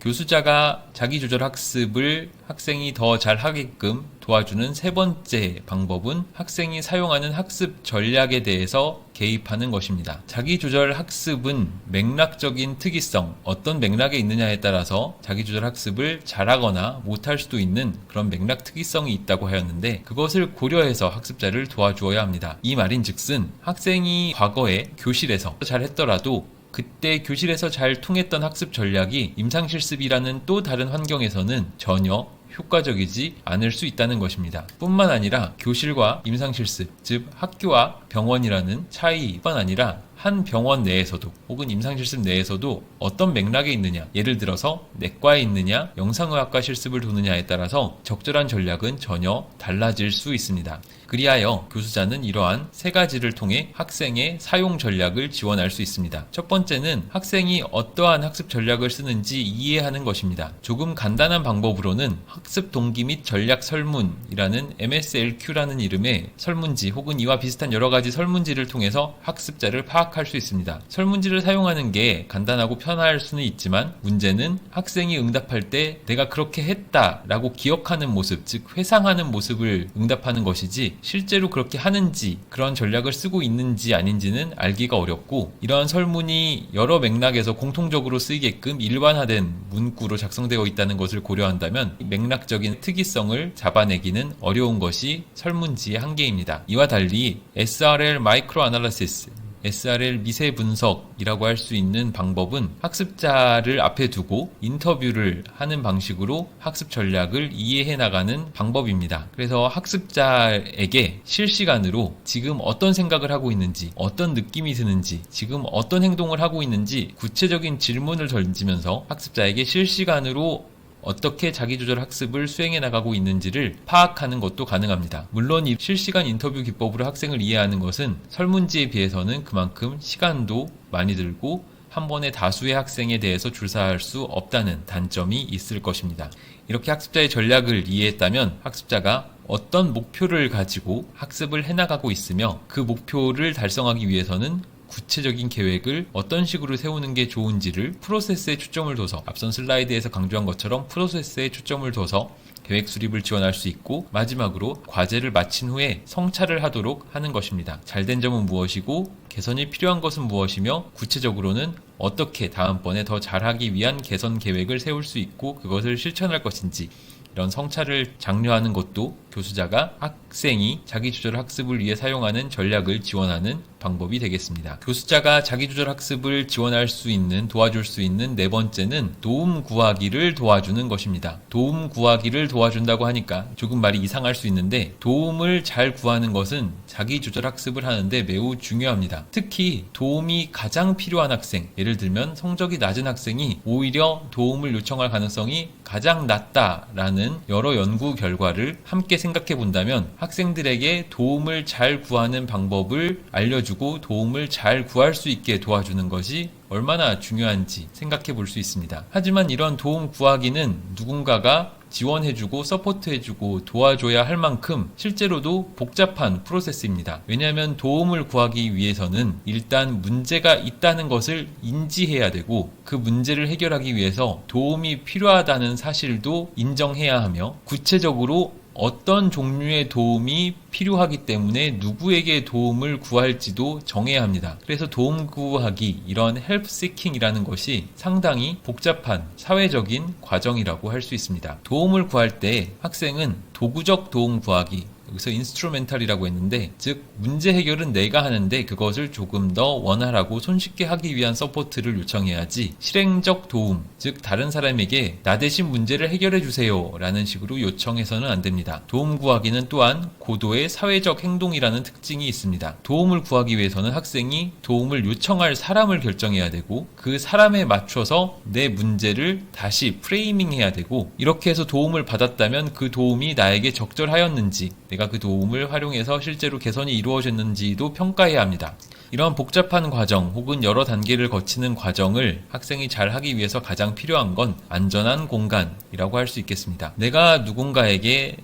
교수자가 자기조절 학습을 학생이 더 잘하게끔 도와주는 세 번째 방법은 학생이 사용하는 학습 전략에 대해서 개입하는 것입니다. 자기조절 학습은 맥락적인 특이성, 어떤 맥락에 있느냐에 따라서 자기조절 학습을 잘하거나 못할 수도 있는 그런 맥락 특이성이 있다고 하였는데, 그것을 고려해서 학습자를 도와주어야 합니다. 이 말인즉슨 학생이 과거에 교실에서 잘했더라도 그때 교실에서 잘 통했던 학습 전략이 임상실습이라는 또 다른 환경에서는 전혀 효과적이지 않을 수 있다는 것입니다. 뿐만 아니라 교실과 임상실습, 즉 학교와 병원이라는 차이뿐만 아니라 한 병원 내에서도 혹은 임상실습 내에서도 어떤 맥락에 있느냐, 예를 들어서 내과에 있느냐, 영상의학과 실습을 도느냐에 따라서 적절한 전략은 전혀 달라질 수 있습니다. 그리하여 교수자는 이러한 세 가지를 통해 학생의 사용 전략을 지원할 수 있습니다. 첫 번째는 학생이 어떠한 학습 전략을 쓰는지 이해하는 것입니다. 조금 간단한 방법으로는 학습 동기 및 전략 설문이라는 MSLQ라는 이름의 설문지 혹은 이와 비슷한 여러 가지 설문지를 통해서 학습자를 파악할 수 있습니다. 설문지를 사용하는 게 간단하고 편할 수는 있지만, 문제는 학생이 응답할 때 내가 그렇게 했다라고 기억하는 모습, 즉 회상하는 모습을 응답하는 것이지 실제로 그렇게 하는지, 그런 전략을 쓰고 있는지 아닌지는 알기가 어렵고, 이러한 설문이 여러 맥락에서 공통적으로 쓰이게끔 일반화된 문구로 작성되어 있다는 것을 고려한다면 맥락적인 특이성을 잡아내기는 어려운 것이 설문지의 한계입니다. 이와 달리 SRL 마이크로 아날리시스, SRL 미세 분석이라고 할 수 있는 방법은 학습자를 앞에 두고 인터뷰를 하는 방식으로 학습 전략을 이해해 나가는 방법입니다. 그래서 학습자에게 실시간으로 지금 어떤 생각을 하고 있는지, 어떤 느낌이 드는지, 지금 어떤 행동을 하고 있는지 구체적인 질문을 던지면서 학습자에게 실시간으로 어떻게 자기조절 학습을 수행해 나가고 있는지를 파악하는 것도 가능합니다. 물론 이 실시간 인터뷰 기법으로 학생을 이해하는 것은 설문지에 비해서는 그만큼 시간도 많이 들고 한 번에 다수의 학생에 대해서 조사할 수 없다는 단점이 있을 것입니다. 이렇게 학습자의 전략을 이해했다면 학습자가 어떤 목표를 가지고 학습을 해나가고 있으며 그 목표를 달성하기 위해서는 구체적인 계획을 어떤 식으로 세우는 게 좋은지를 프로세스에 초점을 둬서, 앞선 슬라이드에서 강조한 것처럼 프로세스에 초점을 둬서 계획 수립을 지원할 수 있고, 마지막으로 과제를 마친 후에 성찰을 하도록 하는 것입니다. 잘된 점은 무엇이고 개선이 필요한 것은 무엇이며 구체적으로는 어떻게 다음번에 더 잘하기 위한 개선 계획을 세울 수 있고 그것을 실천할 것인지, 이런 성찰을 장려하는 것도 교수자가 학생이 자기조절 학습을 위해 사용하는 전략을 지원하는 방법이 되겠습니다. 교수자가 자기조절 학습을 지원할 수 있는, 도와줄 수 있는 네 번째는 도움 구하기를 도와주는 것입니다. 도움 구하기를 도와준다고 하니까 조금 말이 이상할 수 있는데, 도움을 잘 구하는 것은 자기조절 학습을 하는데 매우 중요합니다. 특히 도움이 가장 필요한 학생, 예를 들면 성적이 낮은 학생이 오히려 도움을 요청할 가능성이 가장 낮다라는 여러 연구 결과를 함께 생각해 본다면, 학생들에게 도움을 잘 구하는 방법을 알려주고 도움을 잘 구할 수 있게 도와주는 것이 얼마나 중요한지 생각해 볼 수 있습니다. 하지만 이런 도움 구하기는 누군가가 지원해주고 서포트해주고 도와줘야 할 만큼 실제로도 복잡한 프로세스입니다. 왜냐하면 도움을 구하기 위해서는 일단 문제가 있다는 것을 인지해야 되고, 그 문제를 해결하기 위해서 도움이 필요하다는 사실도 인정해야 하며, 구체적으로 어떤 종류의 도움이 필요하기 때문에 누구에게 도움을 구할지도 정해야 합니다. 그래서 도움 구하기, 이런 help seeking이라는 것이 상당히 복잡한 사회적인 과정이라고 할 수 있습니다. 도움을 구할 때 학생은 도구적 도움 구하기, 여기서 인스트루멘탈이라고 했는데, 즉 문제 해결은 내가 하는데 그것을 조금 더 원활하고 손쉽게 하기 위한 서포트를 요청해야지, 실행적 도움, 즉 다른 사람에게 나 대신 문제를 해결해 주세요 라는 식으로 요청해서는 안 됩니다. 도움 구하기는 또한 고도의 사회적 행동이라는 특징이 있습니다. 도움을 구하기 위해서는 학생이 도움을 요청할 사람을 결정해야 되고, 그 사람에 맞춰서 내 문제를 다시 프레이밍해야 되고, 이렇게 해서 도움을 받았다면 그 도움이 나에게 적절하였는지, 내가 그 도움을 활용해서 실제로 개선이 이루어졌는지도 평가해야 합니다. 이러한 복잡한 과정 혹은 여러 단계를 거치는 과정을 학생이 잘 하기 위해서 가장 필요한 건 안전한 공간이라고 할 수 있겠습니다. 내가 누군가에게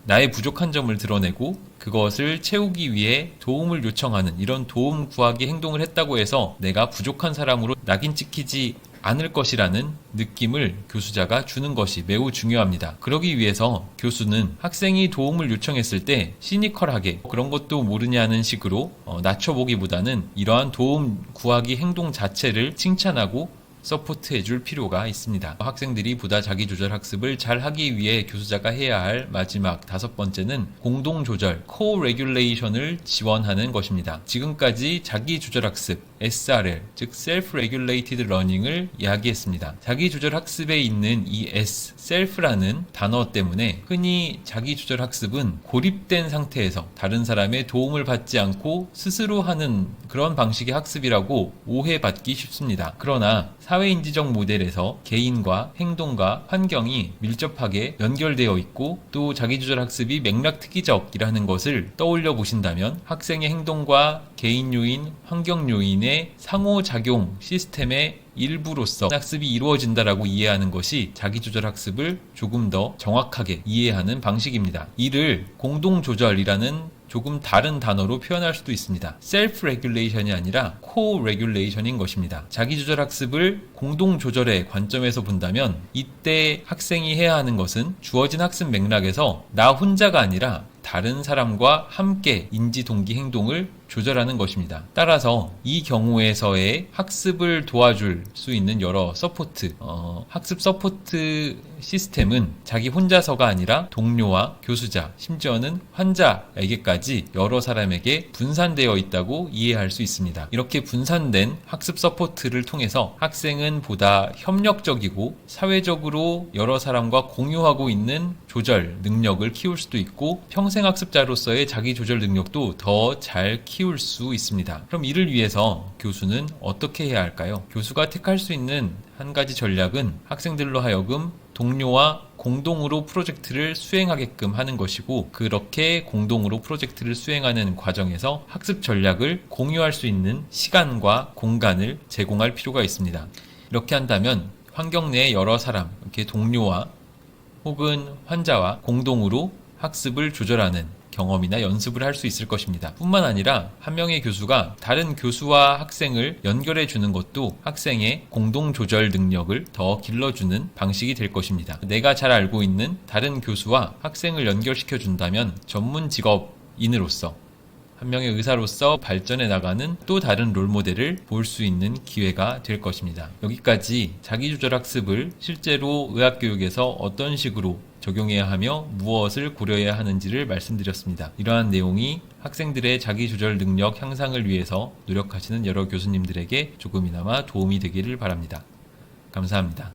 나의 부족한 점을 드러내고 그것을 채우기 위해 도움을 요청하는 이런 도움 구하기 행동을 했다고 해서 내가 부족한 사람으로 낙인 찍히지 않을 것이라는 느낌을 교수자가 주는 것이 매우 중요합니다. 그러기 위해서 교수는 학생이 도움을 요청했을 때 시니컬하게 그런 것도 모르냐는 식으로 낮춰보기보다는 이러한 도움 구하기 행동 자체를 칭찬하고 서포트해 줄 필요가 있습니다. 학생들이 보다 자기조절 학습을 잘 하기 위해 교수자가 해야 할 마지막 5번째는 공동조절, co-regulation을 지원하는 것입니다. 지금까지 자기조절 학습, SRL, 즉 Self-Regulated Learning을 이야기했습니다. 자기조절 학습에 있는 이 S, Self라는 단어 때문에 흔히 자기조절 학습은 고립된 상태에서 다른 사람의 도움을 받지 않고 스스로 하는 그런 방식의 학습이라고 오해받기 쉽습니다. 그러나 사회인지적 모델에서 개인과 행동과 환경이 밀접하게 연결되어 있고 또 자기조절 학습이 맥락특이적이라는 것을 떠올려 보신다면 학생의 행동과 개인 요인, 환경 요인의 상호작용 시스템의 일부로서 학습이 이루어진다라고 이해하는 것이 자기조절 학습을 조금 더 정확하게 이해하는 방식입니다. 이를 공동조절이라는 조금 다른 단어로 표현할 수도 있습니다. self-regulation이 아니라 co-regulation인 것입니다. 자기조절 학습을 공동조절의 관점에서 본다면 이때 학생이 해야 하는 것은 주어진 학습 맥락에서 나 혼자가 아니라 다른 사람과 함께 인지, 동기, 행동을 조절하는 것입니다. 따라서 이 경우에서의 학습을 도와줄 수 있는 여러 서포트, 학습 서포트 시스템은 자기 혼자서가 아니라 동료와 교수자, 심지어는 환자에게까지 여러 사람에게 분산되어 있다고 이해할 수 있습니다. 이렇게 분산된 학습 서포트를 통해서 학생은 보다 협력적이고 사회적으로 여러 사람과 공유하고 있는 조절 능력을 키울 수도 있고 평생학습자로서의 자기 조절 능력도 더 잘 키울 수 있습니다. 그럼 이를 위해서 교수는 어떻게 해야 할까요? 교수가 택할 수 있는 한 가지 전략은 학생들로 하여금 동료와 공동으로 프로젝트를 수행하게끔 하는 것이고, 그렇게 공동으로 프로젝트를 수행하는 과정에서 학습 전략을 공유할 수 있는 시간과 공간을 제공할 필요가 있습니다. 이렇게 한다면 환경 내의 여러 사람, 이렇게 동료와 혹은 환자와 공동으로 학습을 조절하는 경험이나 연습을 할 수 있을 것입니다. 뿐만 아니라 한 명의 교수가 다른 교수와 학생을 연결해 주는 것도 학생의 공동조절 능력을 더 길러주는 방식이 될 것입니다. 내가 잘 알고 있는 다른 교수와 학생을 연결시켜 준다면 전문 직업인으로서 한 명의 의사로서 발전해 나가는 또 다른 롤모델을 볼 수 있는 기회가 될 것입니다. 여기까지 자기조절 학습을 실제로 의학교육에서 어떤 식으로 적용해야 하며 무엇을 고려해야 하는지를 말씀드렸습니다. 이러한 내용이 학생들의 자기조절 능력 향상을 위해서 노력하시는 여러 교수님들에게 조금이나마 도움이 되기를 바랍니다. 감사합니다.